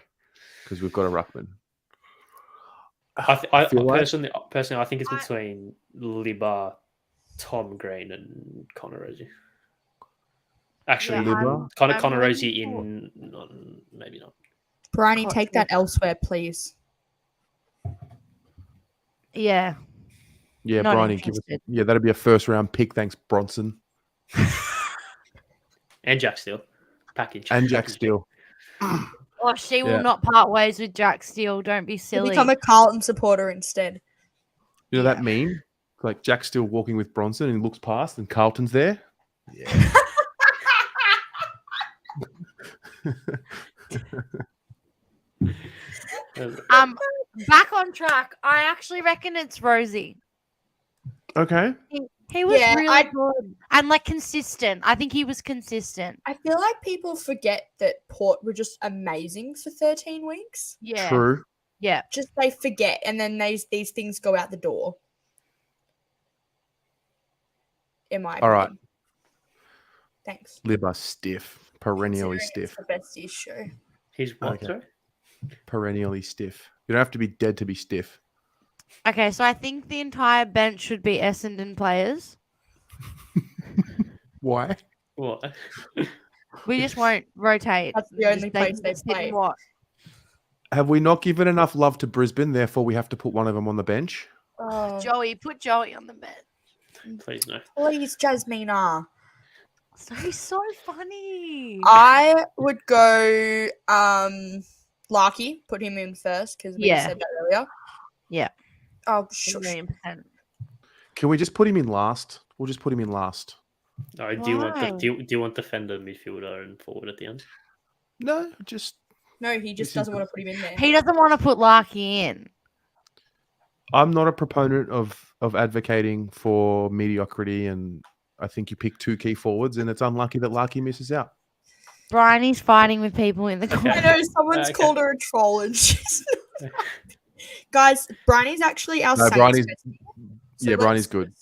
because we've got a ruckman. I personally, I think it's between Libba, Tom Green, and Connor Rosie. Actually, Connor Rosie in maybe not. Bryony, take that elsewhere, please. Yeah. Yeah, Bryony, that'd be a first round pick. Thanks, Bronson. And Jack Steele. Package. And Jack Steele. Oh, she will not part ways with Jack Steele. Don't be silly. Become a Carlton supporter instead. You know that meme? Like Jack Steele walking with Bronson and he looks past and Carlton's there. Yeah. Back on track. I actually reckon it's Rosie. Okay. He was really good and like consistent. I think he was consistent. I feel like people forget that Port were just amazing for 13 weeks. Yeah. True. Yeah. Just they forget and then these things go out the door. In my opinion. All right. Thanks. Libba stiff. Perennially stiff. The Besties show. He's what, sorry? Perennially stiff. You don't have to be dead to be stiff. Okay, so I think the entire bench should be Essendon players. Why? What? We just won't rotate. That's the only place they play. Have we not given enough love to Brisbane? Therefore, we have to put one of them on the bench. Oh. Joey, put Joey on the bench. Please no. Please, Jasmina. So he's so funny. I would go Larky, put him in first because we said that earlier. Yeah. Oh, sure. 1,000,000%. Can we just put him in last? We'll just put him in last. All right, do you want defender, midfielder, and forward at the end? No, just No, he just doesn't want to put him in there. He doesn't want to put Larky in. I'm not a proponent of advocating for mediocrity, and I think you pick 2 key forwards, and it's unlucky that Larky misses out. Bryony's fighting with people in the corner. I know someone's called her a troll, and she's not. Guys, Bryony's actually our Saints. Yeah, Bryony's good.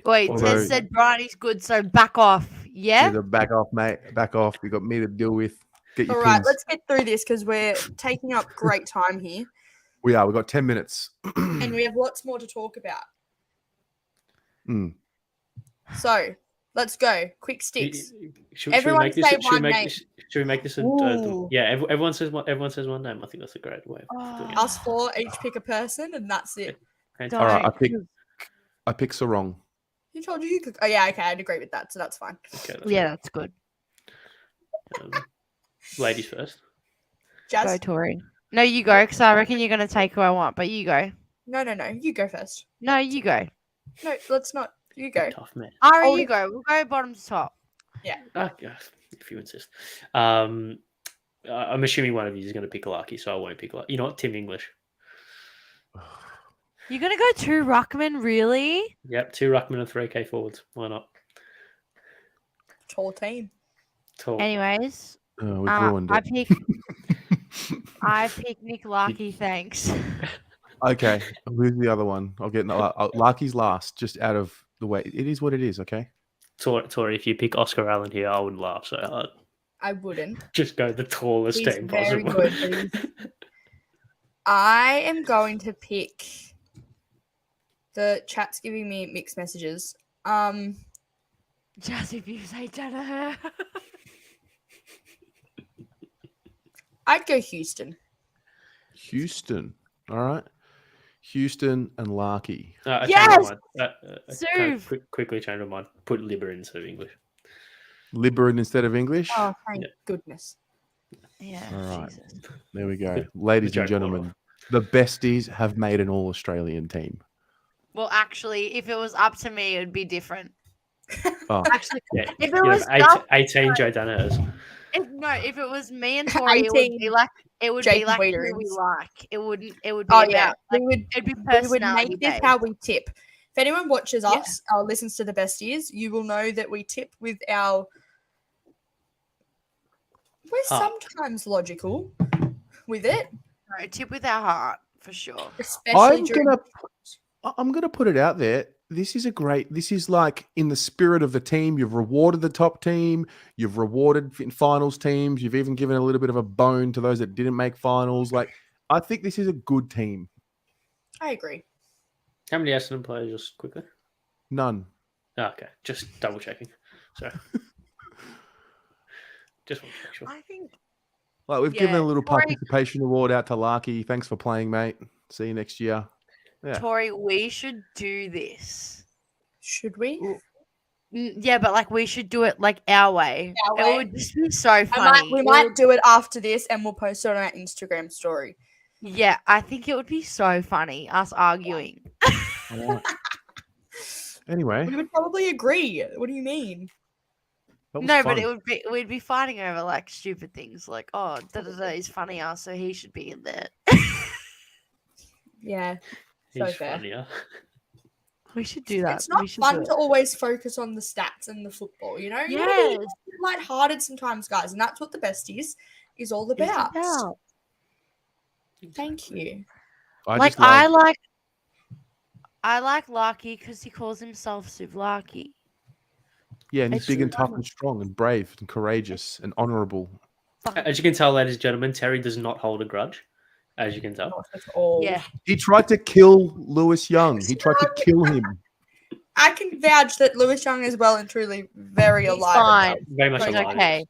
Wait, Tez said Bryony's good, so back off. Yeah? Back off, mate. Back off. You got me to deal with. Get your All right, pins. let's get through this because we're taking up great time here. We are. We've got 10 minutes. And we have lots more to talk about. Mm. So, let's go. Quick sticks. Should Everyone we say one name. Should we make this a everyone says one name. I think that's a great way of doing it. Us 4 each pick a person, and that's it. All right, I pick Sarong. Who told you could? Oh, yeah, okay, I'd agree with that, so that's fine. Okay, that's good. Ladies first. Jazz? Go, Tori. No, you go, because I reckon you're going to take who I want, but you go. No, you go first. No, you go. No, let's not. You go. Tough man. Ari, you go. We'll go bottom to top. Yeah. If you insist. I'm assuming one of you is going to pick Larky, so I won't pick Larky. You know what? Tim English. You're going to go 2 Ruckman, really? Yep, 2 Ruckman and 3K forwards. Why not? Tall team. Tall. Anyways, We've ruined it. I pick Nick Larky, thanks. Okay, who's the other one? I'll get Larky's last, just out of the way. It is what it is, okay? Tori, if you pick Oscar Allen here, I would laugh so hard. I wouldn't. Just go the tallest team very possible. Good, I am going to pick. The chat's giving me mixed messages. Just if you say Danaher. I'd go Houston. Houston. All right. Houston and Larky. Yes! Quickly change my mind. Put Libber instead of English. Libber instead of English? Oh, thank goodness. Yeah. All right. Jesus. There we go. Ladies and gentlemen, the Besties have made an all-Australian team. Well, actually, if it was up to me, it would be different. Oh. Actually, yeah, if it was 18 Joe Danners. If it was me and Tori, it would be like who we like. It would be it'd be personality. We would make this how we tip. If anyone watches us or listens to the Besties, you will know that we tip with our. We're sometimes logical with it. No, tip with our heart for sure. Especially I'm gonna put it out there. This is like in the spirit of the team. You've rewarded the top team. You've rewarded finals teams. You've even given a little bit of a bone to those that didn't make finals. Like, I think this is a good team. I agree. How many Essendon players, just quickly? None. Oh, okay, just double checking. Sorry. Just want to make sure. I think. Like, we've given a little participation award out to Larky. Thanks for playing, mate. See you next year. Yeah. Tori, we should do this. Should we? Yeah, but we should do it our way. It would just be so funny. We might do it after this, and we'll post it on our Instagram story. Yeah, I think it would be so funny, us arguing. Anyway. We would probably agree. What do you mean? No, but we'd be fighting over stupid things he's funnier, so he should be in there. Yeah. He's funnier. We should do that. It's not fun to always focus on the stats and the football, you know? Yeah. You gotta be lighthearted sometimes, guys, and that's what the Besties is all about. Thank you. I like Larky because he calls himself Suvlarky. Yeah, and he's big and tough and strong and brave and courageous and honourable. As you can tell, ladies and gentlemen, Terry does not hold a grudge. As you can tell. Not at all. Yeah. He tried to kill Lewis Young. He tried to kill him. I can vouch that Lewis Young is well and truly very alive. Fine. Very much alive. Okay.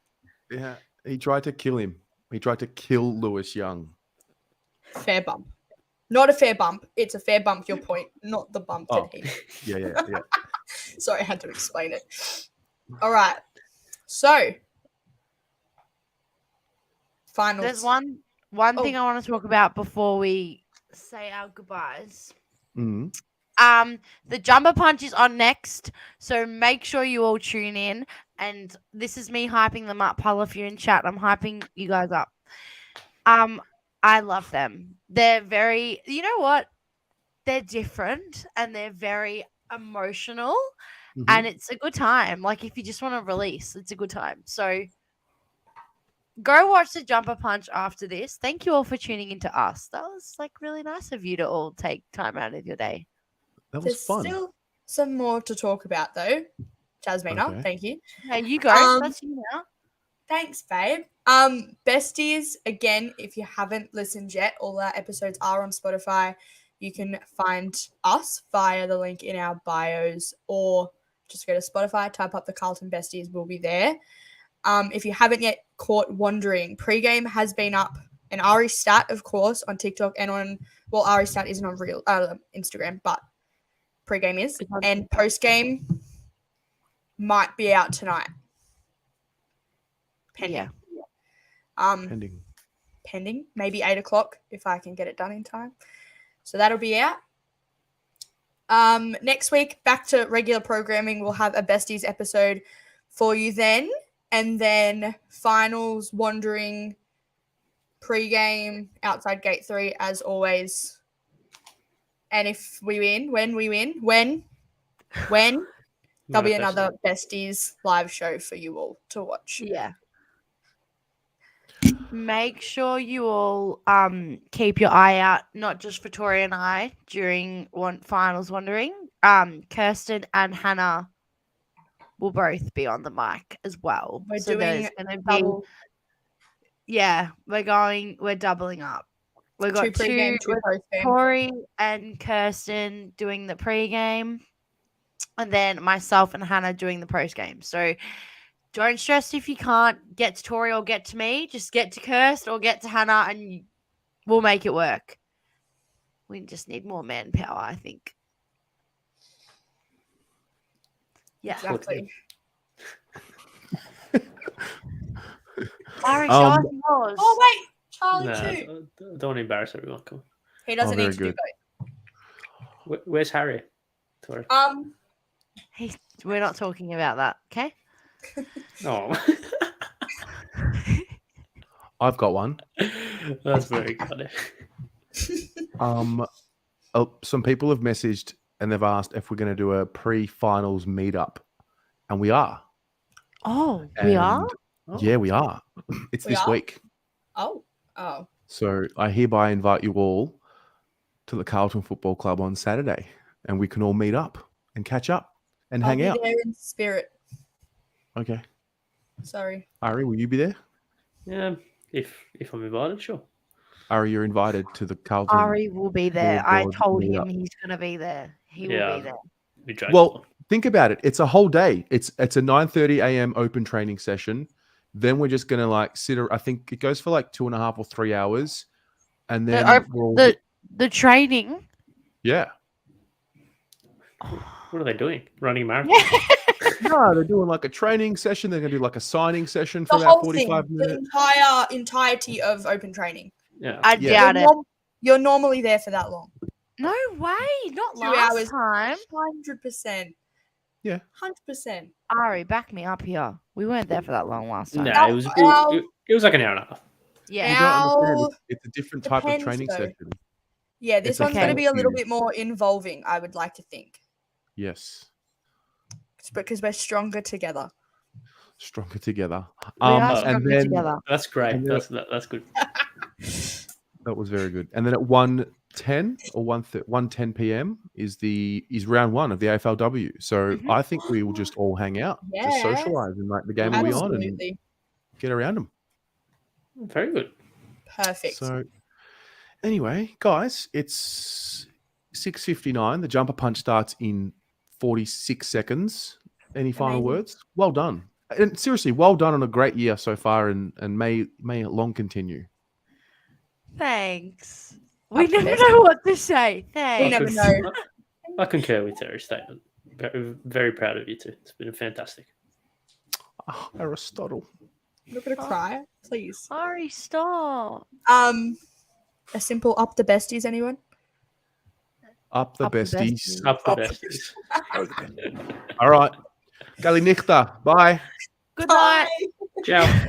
Yeah, he tried to kill him. He tried to kill Lewis Young. Fair bump. Not a fair bump. It's a fair bump, your point, not the bump that he. Yeah. Sorry, I had to explain it. All right. So, finals. There's one thing I want to talk about before we say our goodbyes. Mm-hmm. The Jumper Punch is on next, so make sure you all tune in. And this is me hyping them up. Paul, if you're in chat, I'm hyping you guys up. I love them. They're very, you know what? They're different and they're very emotional, and it's a good time. Like if you just want to release, it's a good time. So go watch the Jumper Punch after this. Thank you all for tuning into us. That was like really nice of you to all take time out of your day. That was There's fun. still some more to talk about though. Jasmina, Okay. thank you. Yeah, you go. That's you now. Thanks, babe. Besties, again, if you haven't listened yet, all our episodes are on Spotify. You can find us via the link in our bios, or just go to Spotify, type up the Carlton Besties, we'll be there. If you haven't yet caught wandering, pregame has been up, and Ari Stat, of course, on TikTok and Ari Stat isn't on real Instagram, but pregame is, and postgame might be out tonight. Pending. Yeah. Pending, maybe 8 o'clock if I can get it done in time. So that'll be out. Next week, back to regular programming. We'll have a Besties episode for you then. And then finals, wandering, pre-game, outside gate 3, as always. And if we win, when, there'll be another Besties live show for you all to watch. Yeah. Make sure you all keep your eye out, not just for Tori and I, during finals wandering. Kirsten and Hannah will both be on the mic as well. We're doing double. Yeah, we're doubling up. We've got two Tori and Kirsten doing the pre-game, and then myself and Hannah doing the post-game. So don't stress if you can't get to Tori or get to me. Just get to Kirsten or get to Hannah and we'll make it work. We just need more manpower, I think. Yeah. Exactly. Ari, show us yours. Oh, wait. Charlie too. Don't embarrass everyone. Come on. He doesn't need to do both. Where's Harry? Sorry. We're not talking about that, okay? Oh. I've got one. That's very funny. Some people have messaged and they've asked if we're going to do a pre-finals meetup, and we are. Oh, we are? Yeah, we are. It's this week. Oh. So I hereby invite you all to the Carlton Football Club on Saturday, and we can all meet up and catch up and hang out. I'll be there in spirit. Okay. Sorry. Ari, will you be there? Yeah, if I'm invited, sure. Ari, you're invited to the Carlton. Ari will be there. I told him he's going to be there. He will be there. Well, think about it. It's a whole day. It's a 9:30 a.m. open training session. Then we're just going to sit. I think it goes for 2.5 or 3 hours. And then the training. Yeah. What are they doing? Running a marathon? No, they're doing a training session. They're going to do a signing session for about 45 minutes. The entirety of open training. Yeah. I doubt it. You're normally there for that long. No way. Not 2 last hours. time. 100%. Yeah. 100%. Ari, back me up here. We weren't there for that long last time. No, it was like an hour and a half. Yeah. You don't understand. It's a different type of training session. Yeah, this one's going to be a little bit more involving, I would like to think. Yes. It's because we're stronger together. Stronger together. We are stronger together. That's great. That's good. That was very good. And then at 1:10 or 1:10 p.m. is round 1 of the AFLW. So I think we will just all hang out, just socialise, and the game will be on and get around them. Very good. Perfect. So anyway, guys, it's 6:59. The Jumper Punch starts in 46 seconds. Any final words? Well done. And seriously, well done on a great year so far, and may it long continue. Thanks. We never know what to say. Thanks. We never know. I concur with Terry's statement. Very, very proud of you two. It's been fantastic. Oh, Aristotle. You're going to cry, please. Sorry, stop. A simple up the besties, anyone? Up the besties. Up the besties. All right. Gally Nichta. Bye. Good night. Ciao.